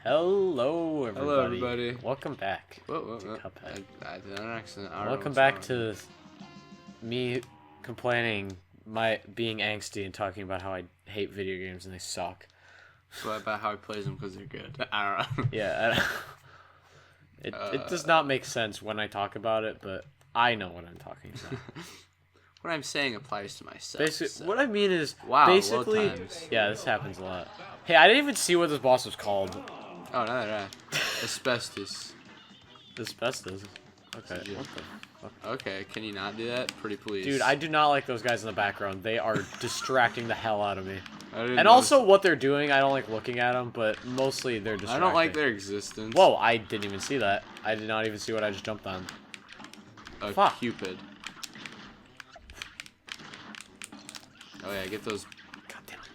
Hello, everybody. Hello, everybody. Welcome back to Cuphead. I did an accident. Welcome back to me complaining, being angsty and talking about how I hate video games and they suck. So about how he plays them because they're good. I don't know. Yeah, it does not make sense when I talk about it, but I know what I'm talking about. What I'm saying applies to myself. Basically, so. what I mean is, Wow, basically, load times. yeah, this happens a lot. Hey, I didn't even see what this boss was called. Oh, no, no. Asbestos. Asbestos. Okay. What the fuck? Okay, can you not do that? Pretty please. Dude, I do not like those guys in the background. They are distracting the hell out of me. And also, what they're doing, I don't like looking at them, but mostly they're distracting. I don't like their existence. Whoa, I didn't even see that. I did not even see what I just jumped on. Fuck. Cupid. Oh yeah, get those. God damn it.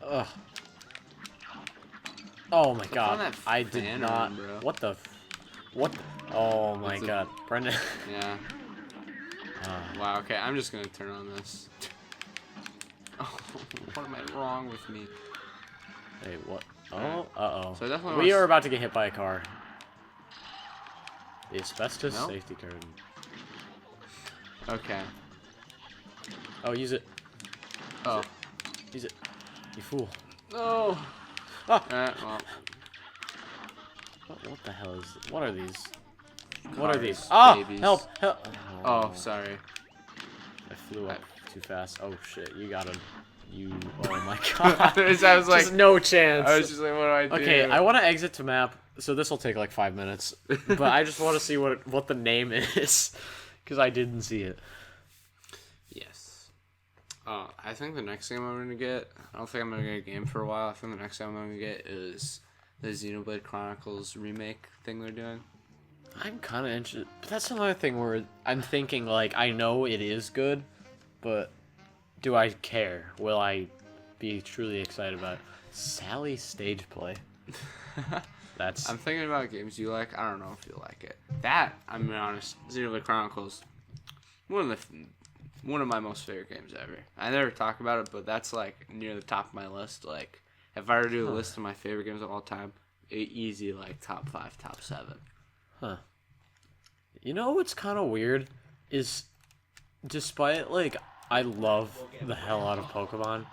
Ugh. Oh my god. I did not. Bro. What the? What? Oh my god. Brendan. Yeah. Wow, okay, I'm just gonna turn on this. Oh, what am I wrong with me? Hey, what? Oh, uh-oh. So definitely we are about to get hit by a car. The asbestos Nope. safety card. Okay. Oh, use it. Oh. Use it. You fool. No. Ah. Well. What the hell is... What are these? What Cars, are these? Ah! babies. Help! Help! Oh, sorry. I flew up too fast. Oh shit, you got him. You... Oh my god. I was like... Just no chance. I was just like, what do I do? Okay, I want to exit to map, so this will take like 5 minutes. But I just want to see what the name is, because I didn't see it. Yes. I think the next game I'm going to get... I don't think I'm going to get a game for a while. I think the next game I'm going to get is the Xenoblade Chronicles remake thing they're doing. I'm kind of interested, but that's another thing where I'm thinking, like, I know it is good, but do I care? Will I be truly excited about it? Sally stage play. That's... I'm thinking about games you like. I don't know if you like it. That, I'm being honest, Xenoblade Chronicles, one of my most favorite games ever. I never talk about it, but that's like near the top of my list. Like, if I were to do a list of my favorite games of all time, easy like top 5, top 7. Huh. You know what's kind of weird is, despite like I love the hell out of Pokemon,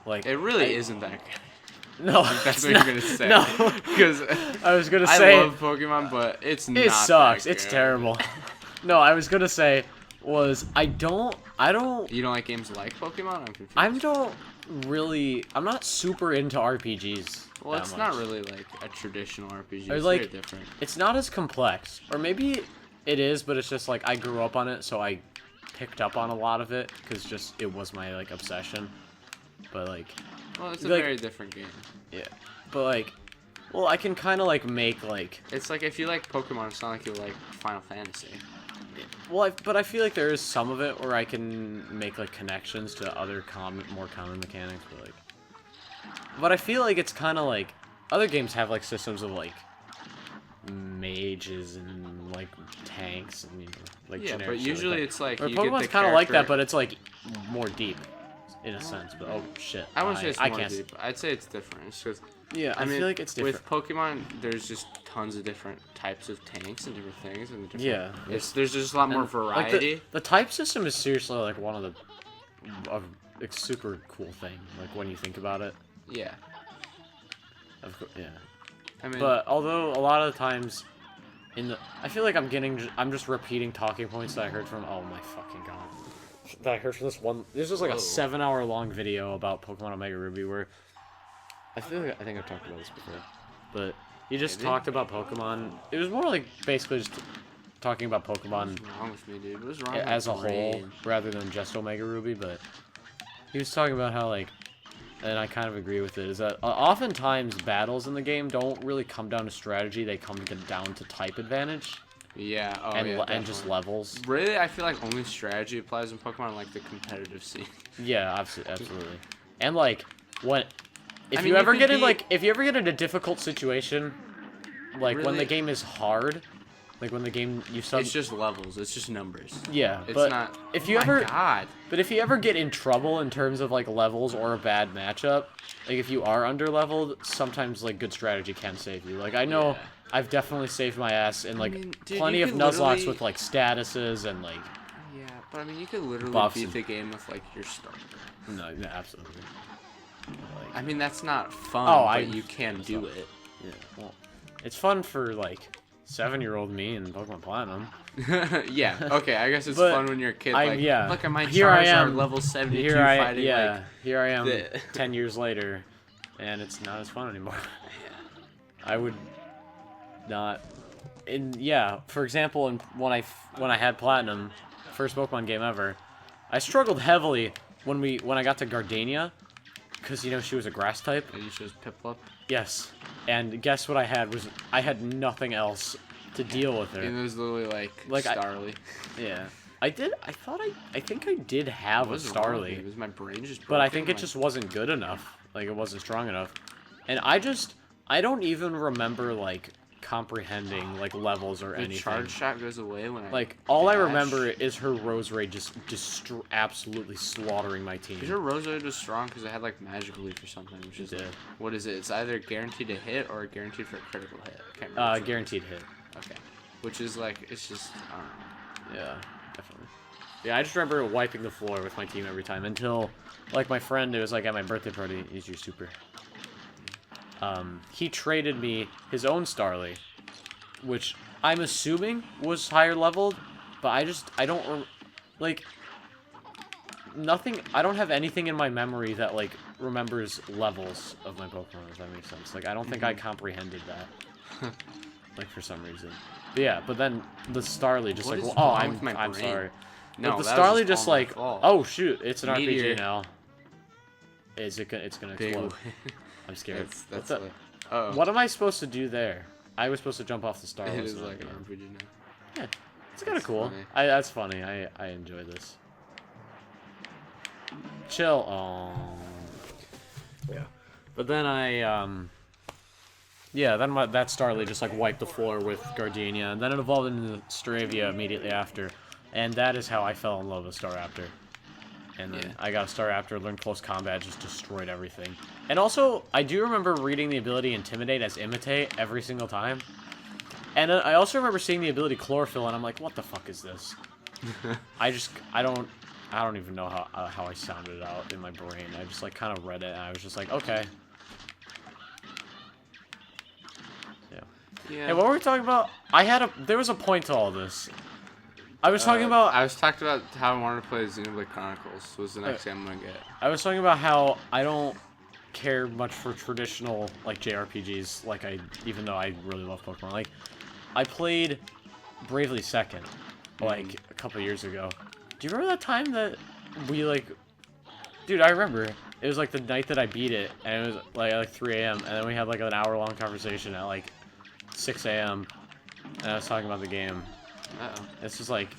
like It really isn't that good. No, That's what you're gonna say. No, Because I was gonna say I love Pokemon, but it's not. it sucks. That It's good. terrible. No, I was gonna say was I don't. You don't like games like Pokemon? I'm confused. I'm not super into RPGs. Well, that it's much. not really like a traditional RPG. Or, It's like, very different. It's not as complex, or maybe it is, but it's just like I grew up on it, so I picked up on a lot of it because just it was my like obsession. But like, Well, it's a like- very different game. yeah, but like, well, I can kind of like make like, It's like if you like Pokemon, it's not like you like Final Fantasy. well, but I feel like there is some of it where I can make like connections to other more common mechanics, but I feel like it's kind of like other games have like systems of like mages and like tanks and like Yeah, generic but shit usually like it's like that. you Pokemon's get the kind of like that, character- but it's like more deep in a sense. But oh shit, I wouldn't say it's I more can't. deep. I'd say it's different. It's just Yeah, I mean, feel like it's different. with Pokemon, there's just tons of different types of tanks and different things and different. Yeah. There's just a lot more And, variety. Like the type system is seriously like one of the like, super cool thing. Like when you think about it. Yeah. Of course, yeah. I mean, But although a lot of the times, I feel like I'm just repeating talking points that I heard from. Oh my fucking god! That I heard from this one. This was like a 7-hour long video about Pokemon Omega Ruby where I think I've talked about this before, but he just Maybe? talked about Pokemon. It was more like basically just talking about Pokemon what's wrong with me, dude? What's wrong as a with my whole brain? rather than just Omega Ruby. But he was talking about how like. And I kind of agree with it, is that oftentimes battles in the game don't really come down to strategy, they come down to type advantage Yeah. Oh, and, yeah, and just definitely. levels. Really, I feel like only strategy applies in Pokemon, like the competitive scene. Yeah, absolutely. And like, if I mean, you you ever could get in be- like, if you ever get in a difficult situation, like when the Really? game is hard, Like when the game It's just levels. It's just numbers. Yeah, It's but not. if Oh you my ever, God. but if you ever get in trouble in terms of like levels or a bad matchup, like if you are under leveled, sometimes like good strategy can save you. Like I know Yeah. I've definitely saved my ass in like dude, plenty you of could Nuzlocks literally- with like statuses and like Yeah, but I mean, you could literally buffs beat and- the game with like your starter. no, absolutely. Like, I mean, that's not fun, Oh, but you can do not- it. yeah, well, it's fun for like 7-year-old me in Pokemon Platinum. Yeah, okay, I guess it's But fun when you're a kid. I'm- Like, yeah. look at my Here I Charizard am. level 72 Here I fighting like. here I am the- 10 years later, and it's not as fun anymore. I would not. For example, when I had Platinum, first Pokemon game ever, I struggled heavily when I got to Gardenia, because she was a grass type. And you chose Piplup. Yes, and guess what I had nothing else to deal with her. And it was literally like I- Starly. Yeah, I think I did have a What's wrong with me? Starly. Was my brain just broken? But I think it Like, just wasn't good enough. Like, it wasn't strong enough. And I don't even remember, like, comprehending, like, levels or the anything. charge shot goes away when I Like, all I dash. remember is her Rose Raid just absolutely slaughtering my team. Is your Rosary was strong because it had like Magic Leaf or something, which is It like, did. what is it? It's either guaranteed to hit or guaranteed for a critical hit. I can't remember. which one. Guaranteed hit. Okay. Which is like, it's just, I don't know. Yeah, definitely. Yeah, I just remember wiping the floor with my team every time until, like, my friend, it was like at my birthday party, he's your super. He traded me his own Starly, which I'm assuming was higher leveled, but I don't, like, nothing, I don't have anything in my memory that, like, remembers levels of my Pokemon, if that makes sense. Like, I don't think I comprehended that, like, for some reason. But yeah, but then the Starly just What like, is well, wrong with my I'm brain? sorry. No, But the that was Starly just all my like, fault. oh shoot, it's an Meteor. RPG now. It's gonna Big explode. I'm scared. That's What like, oh. what am I supposed to do there? I was supposed to jump off the Starly. It is so like an yeah. RPG now. Yeah, it's kind of cool. funny. That's funny. I enjoy this. Chill. Oh. Yeah. But then then that Starly just like wiped the floor with Gardenia, and then it evolved into Staravia immediately after, and that is how I fell in love with Staraptor. And then Yeah. I got a Staraptor, learned close combat, just destroyed everything. And also, I do remember reading the ability Intimidate as Imitate every single time. And I also remember seeing the ability Chlorophyll, and I'm like, what the fuck is this? I don't even know how I sounded it out in my brain. I just like kind of read it, and I was just like, okay. Yeah. Yeah. Hey, what were we talking about? There was a point to all this. I was talking about. I was talking about how I wanted to play Xenoblade Chronicles. Was the next game I'm gonna get. I was talking about how I don't care much for traditional like JRPGs. Like even though I really love Pokemon. Like I played Bravely Second, like a couple years ago. Do you remember that time that we like? Dude, I remember. It was like the night that I beat it, and it was like at 3 a.m. and then we had like an hour-long conversation at like 6 a.m. and I was talking about the game. Uh-oh. This was like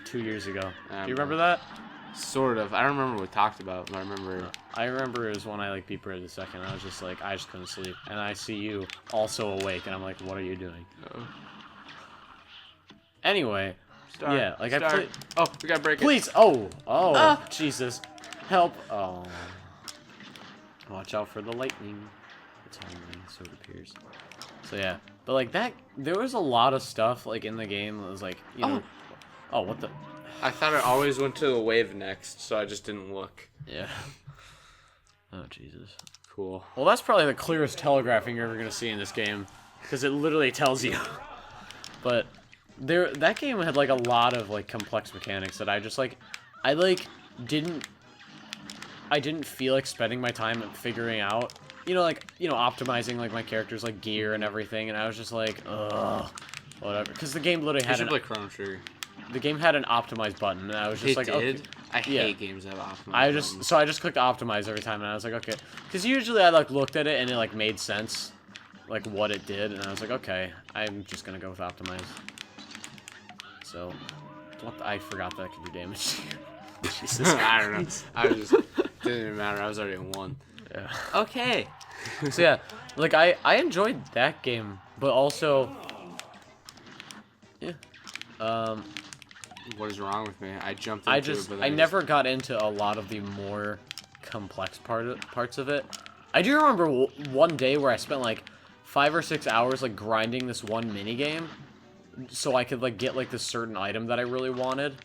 2 years ago. Do Um, you remember that? Sort of. I don't remember what we talked about, but I remember. I remember it was when I like beat Bravely Second. I was just like, I just couldn't sleep, and I see you also awake, and I'm like, what are you doing? Uh-oh. Anyway, Star. yeah, like I Star. played. Oh, we gotta break it. Please, Jesus, help! Oh, watch out for the lightning. It's hungry, so it appears. So yeah, but like that, there was a lot of stuff like in the game that was like, you know, oh, what the? I thought it always went to the wave next, so I just didn't look. Yeah. Oh Jesus. Cool. Well, that's probably the clearest telegraphing you're ever gonna see in this game, because it literally tells you. But that game had like a lot of like complex mechanics that I just like, I didn't feel like spending my time figuring out. Optimizing like my character's like gear and everything, and I was just like, ugh, whatever. Because the game literally You had should play Chrono Trigger. the game had an optimize button, and I was just It like, did? okay. I Yeah. hate games that have optimized. So I just clicked optimize every time, and I was like, okay. Because usually I like looked at it and it like made sense, like what it did, and I was like, okay, I'm just gonna go with optimize. So, I forgot that I could do damage. Jesus. I don't know. I was just didn't even matter. I was already in one. Yeah. Okay. So yeah, like I enjoyed that game, but also Yeah. What is wrong with me? I jumped into it, but I never got into a lot of the more complex parts of it. I do remember one day where I spent like 5 or 6 hours like grinding this one mini game, so I could like get like this certain item that I really wanted.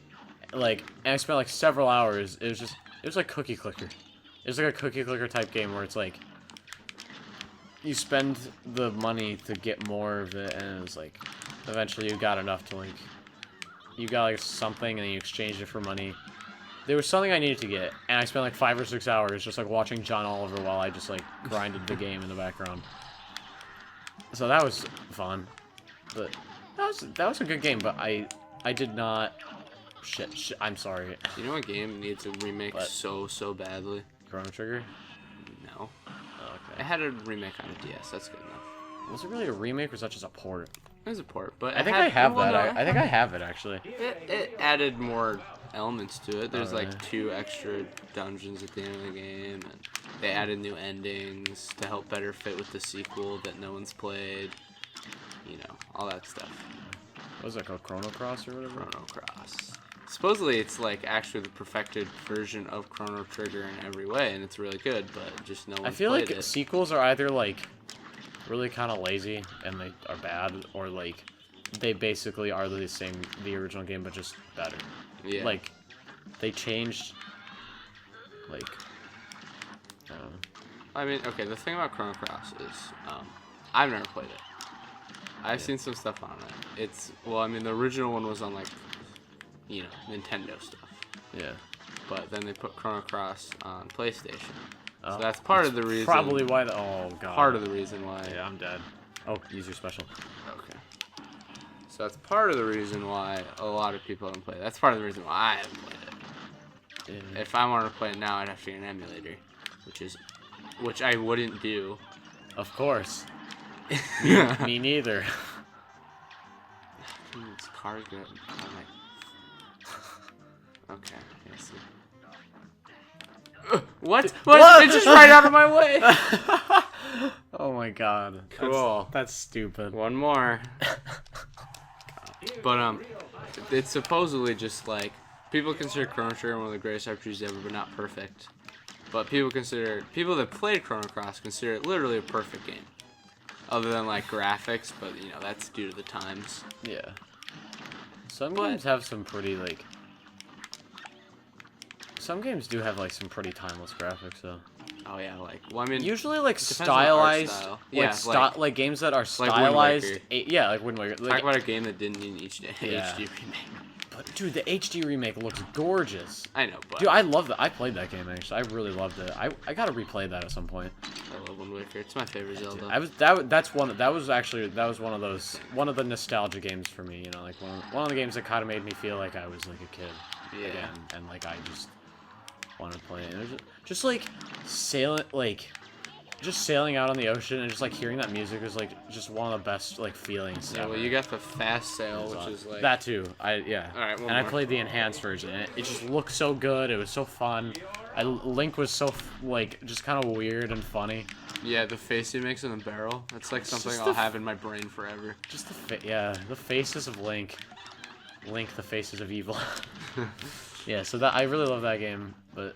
Like, and I spent like several hours. It was like Cookie Clicker. It was like a Cookie Clicker type game where it's like you spend the money to get more of it, and it was like eventually you got enough to like you got like something and then you exchanged it for money. There was something I needed to get, and I spent like 5 or 6 hours just like watching John Oliver while I just like grinded the game in the background. So that was fun, but that was a good game. But I did not. Shit, I'm sorry. You know what game needs a remake so badly? Chrono Trigger? No. Oh, okay. It had a remake on the DS. That's good enough. Was it really a remake or was that just a port? It was a port, but I think I have that. I think I have it actually. It added more elements to it. There's Alright. like 2 extra dungeons at the end of the game, and they added new endings to help better fit with the sequel that no one's played. You know, all that stuff. What was that called? Chrono Cross or whatever? Chrono Cross. Supposedly it's like actually the perfected version of Chrono Trigger in every way, and it's really good, but just no one. I feel played like it. sequels are either like really kind of lazy and they are bad, or like they basically are the original game but just better. Yeah. Like they changed. Like. I mean, okay. The thing about Chrono Cross is, I've never played it. I've seen some stuff on it. I mean, the original one was on like, you know, Nintendo stuff. Yeah. But then they put Chrono Cross on PlayStation. Oh, So that's part of the reason. Probably why the. Oh god. Part of the reason why. Yeah, I'm dead. Oh, use your special. Okay. So that's part of the reason why a lot of people haven't played it. That's part of the reason why I haven't played it. Yeah. If I wanted to play it now, I'd have to get an emulator, which I wouldn't do. Of course. Me neither. It's cars good. I'm like, okay, I see. What? What? It's just right out of my way. Oh my god. Cool. That's stupid. One more. But it's supposedly just like people consider Chrono Trigger one of the greatest RPGs ever, but not perfect. But people that played Chrono Cross consider it literally a perfect game, other than like graphics. But you know that's due to the times. Yeah. Some games have some pretty like. Some games do have like some pretty timeless graphics though. Oh yeah, like I mean, usually like depends on the art stylized, style. like Yeah, like games that are Wind stylized. Waker. Yeah, like Wind Waker. talk Like, about a game that didn't need an Yeah. HD remake. but dude, the HD remake looks gorgeous. I know, but Dude, I love that. I played that game actually. I really loved it. I gotta replay that at some point. I love Wind Waker. It's my favorite Zelda. That's one of the nostalgia games for me. You know, like one of the games that kind of made me feel like I was like a kid again, and like I just wanted to play it. And it was just like sailing out on the ocean and just like hearing that music was like just one of the best like feelings. Yeah, well, you got the fast sail, which is like that too. Yeah. All right, I played the enhanced version, and it just looked so good. It was so fun. Link was so like just kind of weird and funny. Yeah, the face he makes in the barrel. That's like something just I'll have in my brain forever. Just the faces of Link. Link, the faces of evil. Yeah, so I really love that game. But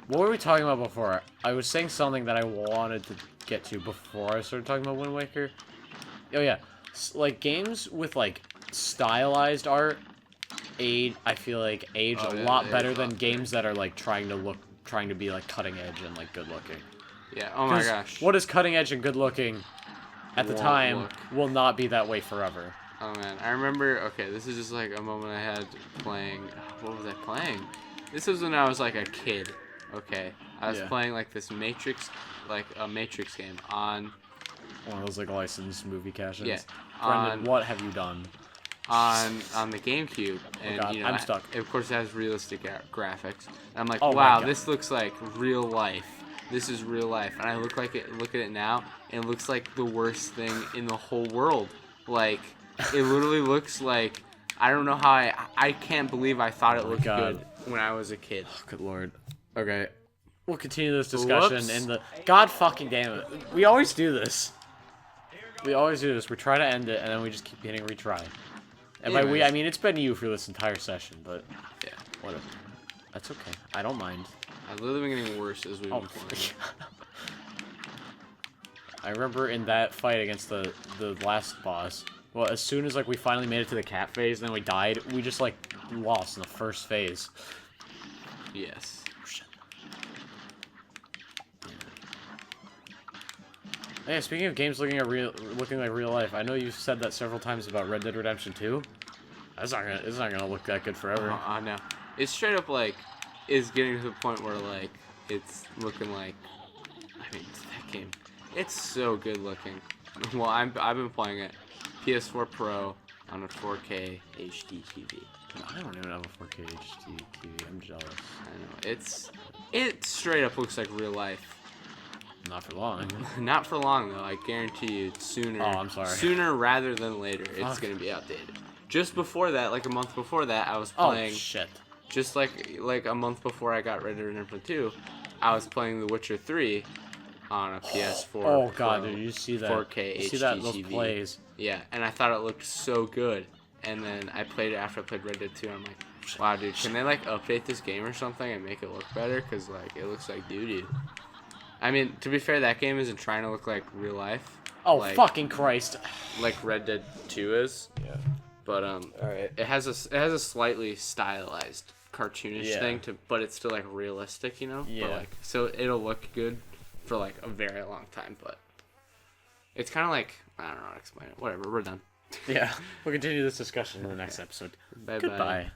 what were we talking about before? I was saying something that I wanted to get to before I started talking about Wind Waker. Oh yeah, like games with like stylized art I feel like age a lot better than games that are like trying to be like cutting edge and like good looking. Yeah. Oh my gosh. What is cutting edge and good looking at the Won't time look. will not be that way forever. Oh man, I remember. Okay, this is just like a moment I had playing. What was I playing? This was when I was like a kid. Okay, I was playing like this Matrix, like a Matrix game on. One of those like licensed movie caches. Yeah. Brendan, what have you done? On the GameCube, and God, you know, I'm stuck. Of course, it has realistic graphics. And I'm like, Oh my wow, God. this looks like real life. This is real life. And I look at it now, and it looks like the worst thing in the whole world. Like, it literally looks like I don't know how I can't believe I thought it looked good when I was a kid. Oh, good lord. Okay, we'll continue this discussion Whoops. in the. God fucking damn it! We always do this. We always do this. We try to end it, and then we just keep hitting retry. And Yeah, by we, man. I mean it's been you for this entire session, but Yeah. whatever. That's okay. I don't mind. I've literally been getting worse as we've Oh, been playing. I remember in that fight against the last boss. Well, as soon as like we finally made it to the cat phase, then we died. We just like lost in the first phase. Yes. Yeah, speaking of games looking like real life, I know you've said that several times about Red Dead Redemption 2. It's not gonna look that good forever. I know. It's straight up like, is getting to the point where like, it's looking like, I mean, that game, it's so good looking. Well, I've been playing it, PS4 Pro on a 4K HD TV. I don't even have a 4K HD TV. I'm jealous. I know. It straight up looks like real life. Not for long. Not for long though. I guarantee you, sooner. Oh, I'm sorry. Sooner rather than later, it's Fuck. gonna be outdated. Just before that, like a month before that, I was Oh playing. shit. Just like a month before I got Red Dead Redemption 2, I was playing The Witcher 3 on a PS4. Oh god, Pro did you see that? 4K you HD see that those TV. plays? Yeah, and I thought it looked so good. And then I played it after I played Red Dead 2. And I'm like, wow, dude, can they like update this game or something and make it look better? Cause like it looks like doo-doo. I mean, to be fair, that game isn't trying to look like real life. Oh like, fucking Christ! Like Red Dead 2 is. Yeah. But Alright. it has a slightly stylized cartoonish Yeah. thing but it's still like realistic, you know? Yeah. But, like, so it'll look good for like a very long time, but it's kind of like, I don't know how to explain it. Whatever, we're done. Yeah. We'll continue this discussion in the next episode. Bye-bye. Goodbye.